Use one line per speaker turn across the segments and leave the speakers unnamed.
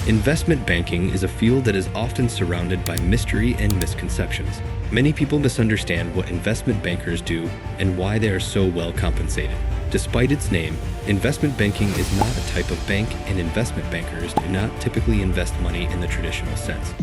Investment banking is a field that is often surrounded by mystery and misconceptions. Many people misunderstand what investment bankers do and why they are so well compensated. Despite its name, investment banking is not a type of bank, and investment bankers do not typically invest money in the traditional sense.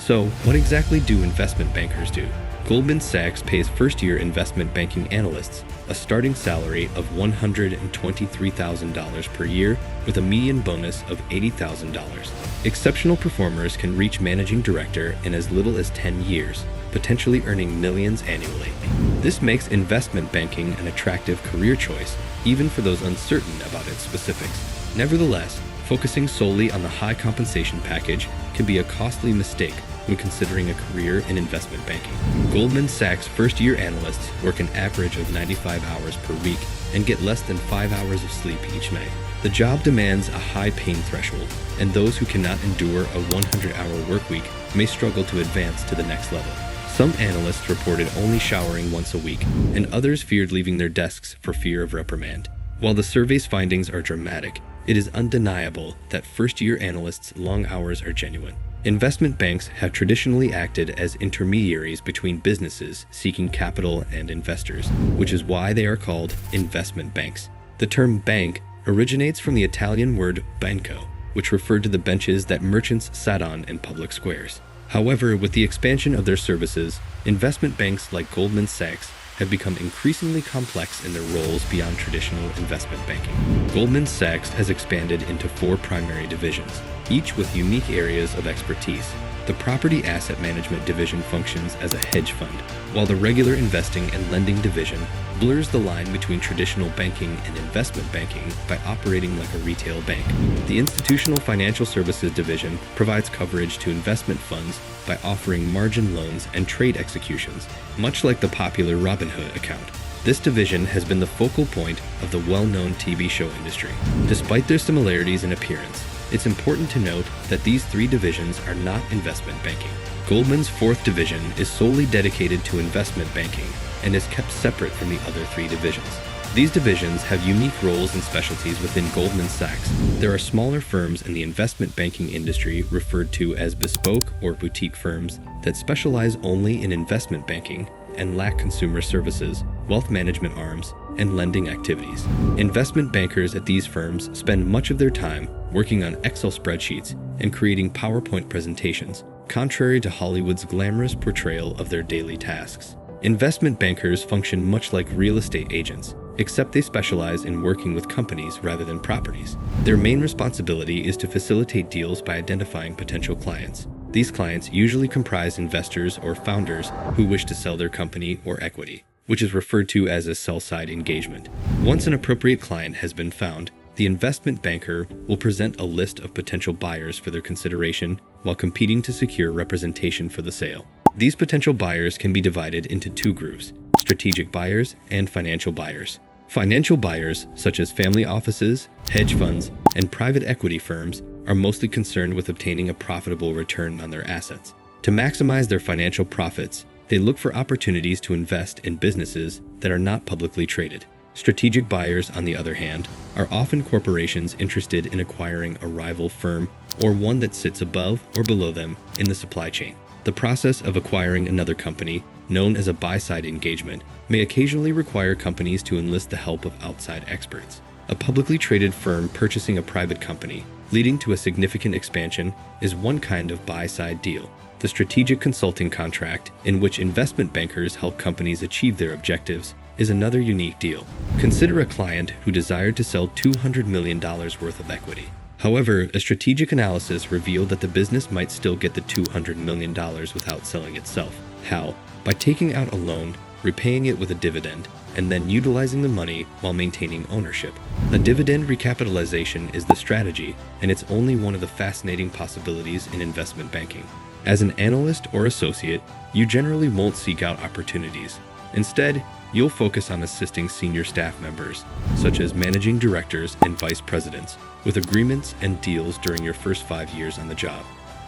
So, what exactly do investment bankers do? Goldman Sachs pays first-year investment banking analysts a starting salary of $123,000 per year with a median bonus of $80,000. Exceptional performers can reach managing director in as little as 10 years, potentially earning millions annually. This makes investment banking an attractive career choice, even for those uncertain about its specifics. Nevertheless, focusing solely on the high compensation package can be a costly mistake when considering a career in investment banking. Goldman Sachs first-year analysts work an average of 95 hours per week and get less than 5 hours of sleep each night. The job demands a high pain threshold, and those who cannot endure a 100-hour workweek may struggle to advance to the next level. Some analysts reported only showering once a week, and others feared leaving their desks for fear of reprimand. While the survey's findings are dramatic, it is undeniable that first-year analysts' long hours are genuine. Investment banks have traditionally acted as intermediaries between businesses seeking capital and investors, which is why they are called investment banks. The term bank originates from the Italian word banco, which referred to the benches that merchants sat on in public squares. However, with the expansion of their services, investment banks like Goldman Sachs have become increasingly complex in their roles beyond traditional investment banking. Goldman Sachs has expanded into 4 primary divisions, each with unique areas of expertise. The Property Asset Management division functions as a hedge fund, while the regular investing and lending division blurs the line between traditional banking and investment banking by operating like a retail bank. The Institutional Financial Services division provides coverage to investment funds by offering margin loans and trade executions, much like the popular Robinhood account. This division has been the focal point of the well-known TV show industry. Despite their similarities in appearance, it's important to note that these 3 divisions are not investment banking. Goldman's 4th division is solely dedicated to investment banking and is kept separate from the other 3 divisions. These divisions have unique roles and specialties within Goldman Sachs. There are smaller firms in the investment banking industry referred to as bespoke or boutique firms that specialize only in investment banking and lack consumer services, wealth management arms, and lending activities. Investment bankers at these firms spend much of their time working on Excel spreadsheets and creating PowerPoint presentations, contrary to Hollywood's glamorous portrayal of their daily tasks. Investment bankers function much like real estate agents, except they specialize in working with companies rather than properties. Their main responsibility is to facilitate deals by identifying potential clients. These clients usually comprise investors or founders who wish to sell their company or equity, which is referred to as a sell-side engagement. Once an appropriate client has been found, the investment banker will present a list of potential buyers for their consideration while competing to secure representation for the sale. These potential buyers can be divided into 2 groups: strategic buyers and financial buyers. Financial buyers, such as family offices, hedge funds, and private equity firms, are mostly concerned with obtaining a profitable return on their assets. To maximize their financial profits, they look for opportunities to invest in businesses that are not publicly traded. Strategic buyers, on the other hand, are often corporations interested in acquiring a rival firm or one that sits above or below them in the supply chain. The process of acquiring another company, known as a buy-side engagement, may occasionally require companies to enlist the help of outside experts. A publicly traded firm purchasing a private company, leading to a significant expansion, is one kind of buy-side deal. The strategic consulting contract, in which investment bankers help companies achieve their objectives, is another unique deal. Consider a client who desired to sell $200 million worth of equity. However, a strategic analysis revealed that the business might still get the $200 million without selling itself. How? By taking out a loan, repaying it with a dividend, and then utilizing the money while maintaining ownership. A dividend recapitalization is the strategy, and it's only one of the fascinating possibilities in investment banking. As an analyst or associate, you generally won't seek out opportunities. Instead, you'll focus on assisting senior staff members, such as managing directors and vice presidents, with agreements and deals during your first 5 years on the job.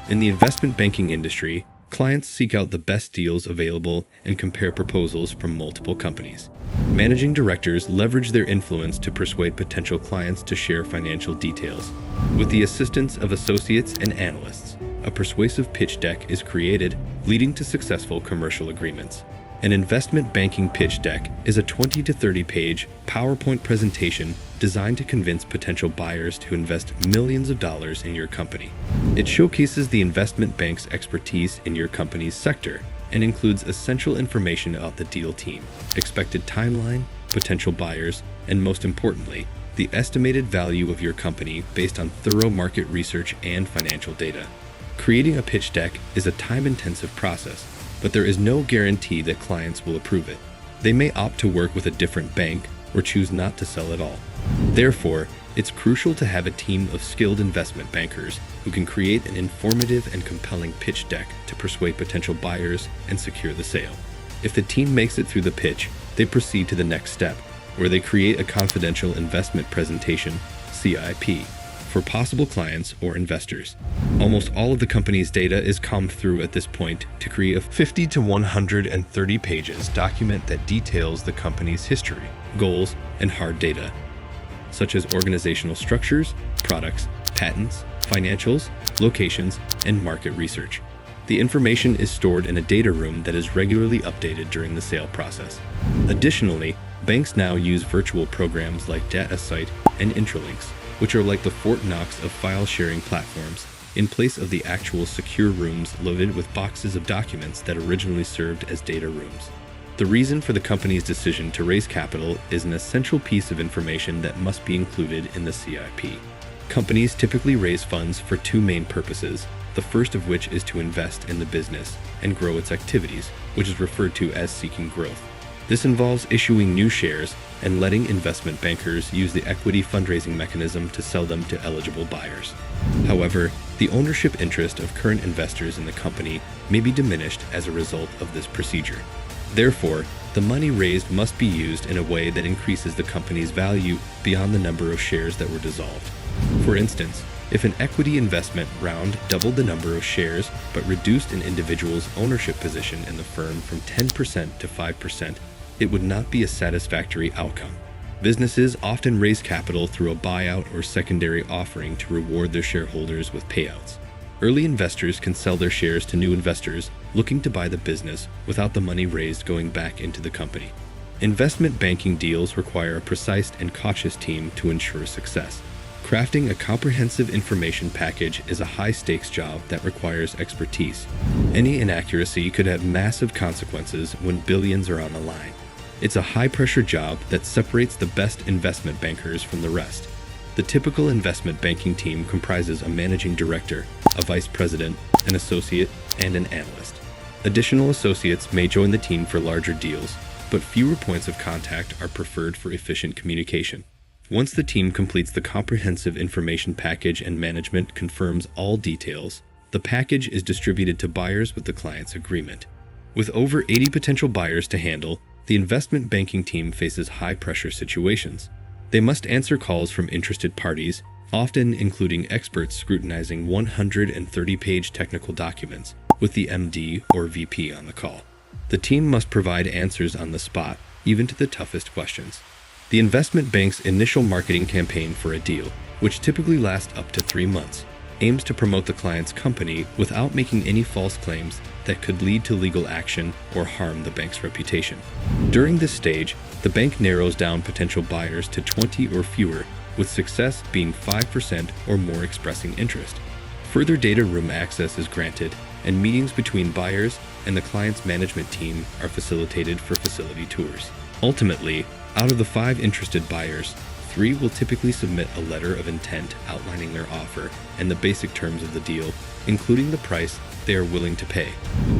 In the investment banking industry, Clients seek out the best deals available and compare proposals from multiple companies. Managing directors leverage their influence to persuade potential clients to share financial details. With the assistance of associates and analysts, a persuasive pitch deck is created, leading to successful commercial agreements. An investment banking pitch deck is a 20 to 30-page PowerPoint presentation designed to convince potential buyers to invest millions of dollars in your company. It showcases the investment bank's expertise in your company's sector and includes essential information about the deal team, expected timeline, potential buyers, and most importantly, the estimated value of your company based on thorough market research and financial data. Creating a pitch deck is a time-intensive process, but there is no guarantee that clients will approve it. They may opt to work with a different bank or choose not to sell at all. Therefore, it's crucial to have a team of skilled investment bankers who can create an informative and compelling pitch deck to persuade potential buyers and secure the sale. If the team makes it through the pitch, they proceed to the next step, where they create a confidential investment presentation, CIP, for possible clients or investors. Almost all of the company's data is combed through at this point to create a 50 to 130 pages document that details the company's history, goals, and hard data, such as organizational structures, products, patents, financials, locations, and market research. The information is stored in a data room that is regularly updated during the sale process. Additionally, banks now use virtual programs like DataSite and Intralinks, which are like the Fort Knox of file-sharing platforms, in place of the actual secure rooms loaded with boxes of documents that originally served as data rooms. The reason for the company's decision to raise capital is an essential piece of information that must be included in the CIP. Companies typically raise funds for two main purposes, the first of which is to invest in the business and grow its activities, which is referred to as seeking growth. This involves issuing new shares and letting investment bankers use the equity fundraising mechanism to sell them to eligible buyers. However, the ownership interest of current investors in the company may be diminished as a result of this procedure. Therefore, the money raised must be used in a way that increases the company's value beyond the number of shares that were dissolved. For instance, if an equity investment round doubled the number of shares but reduced an individual's ownership position in the firm from 10% to 5%, it would not be a satisfactory outcome. Businesses often raise capital through a buyout or secondary offering to reward their shareholders with payouts. Early investors can sell their shares to new investors looking to buy the business without the money raised going back into the company. Investment banking deals require a precise and cautious team to ensure success. Crafting a comprehensive information package is a high-stakes job that requires expertise. Any inaccuracy could have massive consequences when billions are on the line. It's a high-pressure job that separates the best investment bankers from the rest. The typical investment banking team comprises a managing director, a vice president, an associate, and an analyst. Additional associates may join the team for larger deals, but fewer points of contact are preferred for efficient communication. Once the team completes the comprehensive information package and management confirms all details, the package is distributed to buyers with the client's agreement. With over 80 potential buyers to handle, the investment banking team faces high-pressure situations. They must answer calls from interested parties, often including experts scrutinizing 130-page technical documents, with the MD or VP on the call. The team must provide answers on the spot, even to the toughest questions. The investment bank's initial marketing campaign for a deal, which typically lasts up to 3 months, aims to promote the client's company without making any false claims that could lead to legal action or harm the bank's reputation. During this stage, the bank narrows down potential buyers to 20 or fewer, with success being 5% or more expressing interest. Further data room access is granted, and meetings between buyers and the client's management team are facilitated for facility tours. Ultimately, out of the 5 interested buyers, 3 will typically submit a letter of intent outlining their offer and the basic terms of the deal, including the price they are willing to pay.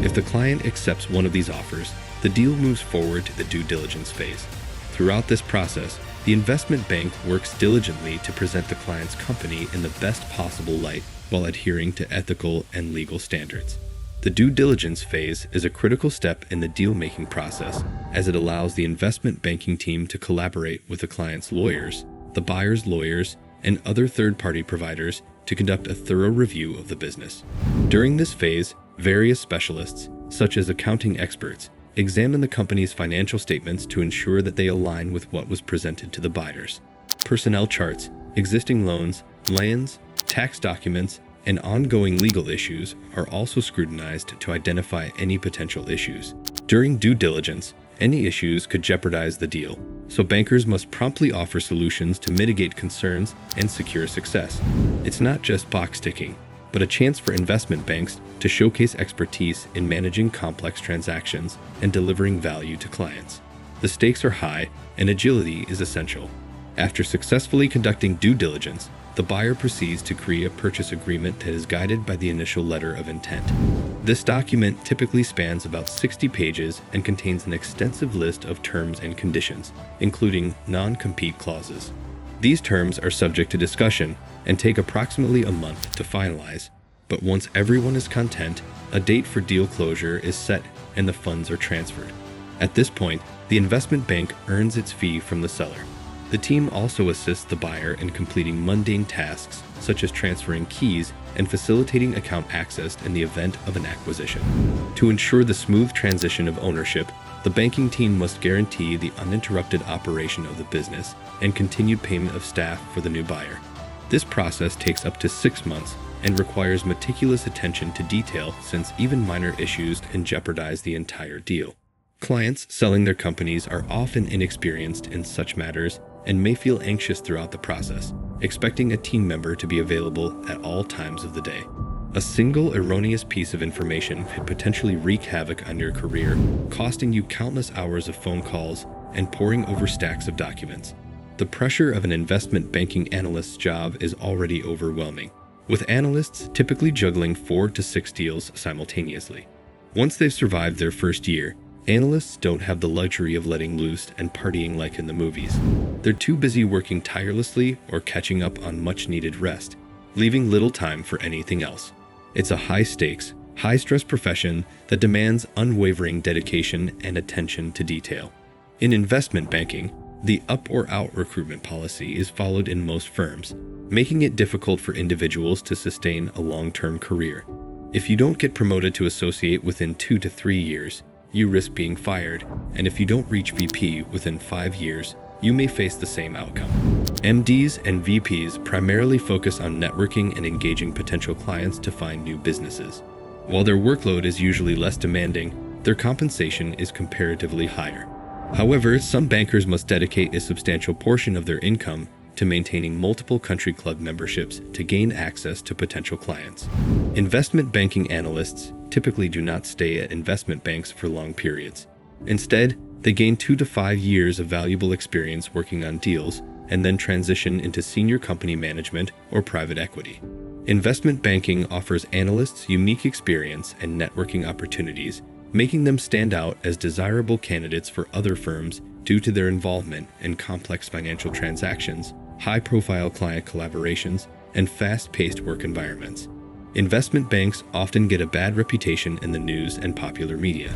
If the client accepts one of these offers, the deal moves forward to the due diligence phase. Throughout this process, the investment bank works diligently to present the client's company in the best possible light while adhering to ethical and legal standards. The due diligence phase is a critical step in the deal-making process, as it allows the investment banking team to collaborate with the client's lawyers, the buyer's lawyers, and other third-party providers to conduct a thorough review of the business. During this phase, Various specialists, such as accounting experts, examine the company's financial statements to ensure that they align with what was presented to the buyers. Personnel charts, existing loans, lands, tax documents, and ongoing legal issues are also scrutinized to identify any potential issues. During due diligence, any issues could jeopardize the deal, so bankers must promptly offer solutions to mitigate concerns and secure success. It's not just box ticking, but a chance for investment banks to showcase expertise in managing complex transactions and delivering value to clients. The stakes are high, and agility is essential. After successfully conducting due diligence, the buyer proceeds to create a purchase agreement that is guided by the initial letter of intent. This document typically spans about 60 pages and contains an extensive list of terms and conditions, including non-compete clauses. These terms are subject to discussion and take approximately a month to finalize, but once everyone is content, a date for deal closure is set and the funds are transferred. At this point, the investment bank earns its fee from the seller. The team also assists the buyer in completing mundane tasks such as transferring keys and facilitating account access in the event of an acquisition. To ensure the smooth transition of ownership, the banking team must guarantee the uninterrupted operation of the business and continued payment of staff for the new buyer. This process takes up to 6 months and requires meticulous attention to detail, since even minor issues can jeopardize the entire deal. Clients selling their companies are often inexperienced in such matters and may feel anxious throughout the process, expecting a team member to be available at all times of the day. A single erroneous piece of information could potentially wreak havoc on your career, costing you countless hours of phone calls and poring over stacks of documents. The pressure of an investment banking analyst's job is already overwhelming, with analysts typically juggling 4 to 6 deals simultaneously. Once they've survived their first year, analysts don't have the luxury of letting loose and partying like in the movies. They're too busy working tirelessly or catching up on much-needed rest, leaving little time for anything else. It's a high-stakes, high-stress profession that demands unwavering dedication and attention to detail. In investment banking, the up or out recruitment policy is followed in most firms, making it difficult for individuals to sustain a long-term career. If you don't get promoted to associate within 2 to 3 years, you risk being fired, and if you don't reach VP within 5 years, you may face the same outcome. MDs and VPs primarily focus on networking and engaging potential clients to find new businesses. While their workload is usually less demanding, their compensation is comparatively higher. However, some bankers must dedicate a substantial portion of their income to maintaining multiple country club memberships to gain access to potential clients. Investment banking analysts typically do not stay at investment banks for long periods. Instead, they gain 2 to 5 years of valuable experience working on deals and then transition into senior company management or private equity. Investment banking offers analysts unique experience and networking opportunities, making them stand out as desirable candidates for other firms due to their involvement in complex financial transactions, high-profile client collaborations, and fast-paced work environments. Investment banks often get a bad reputation in the news and popular media.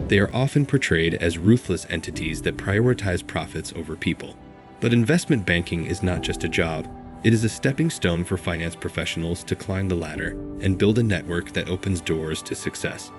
They are often portrayed as ruthless entities that prioritize profits over people. But investment banking is not just a job. It is a stepping stone for finance professionals to climb the ladder and build a network that opens doors to success.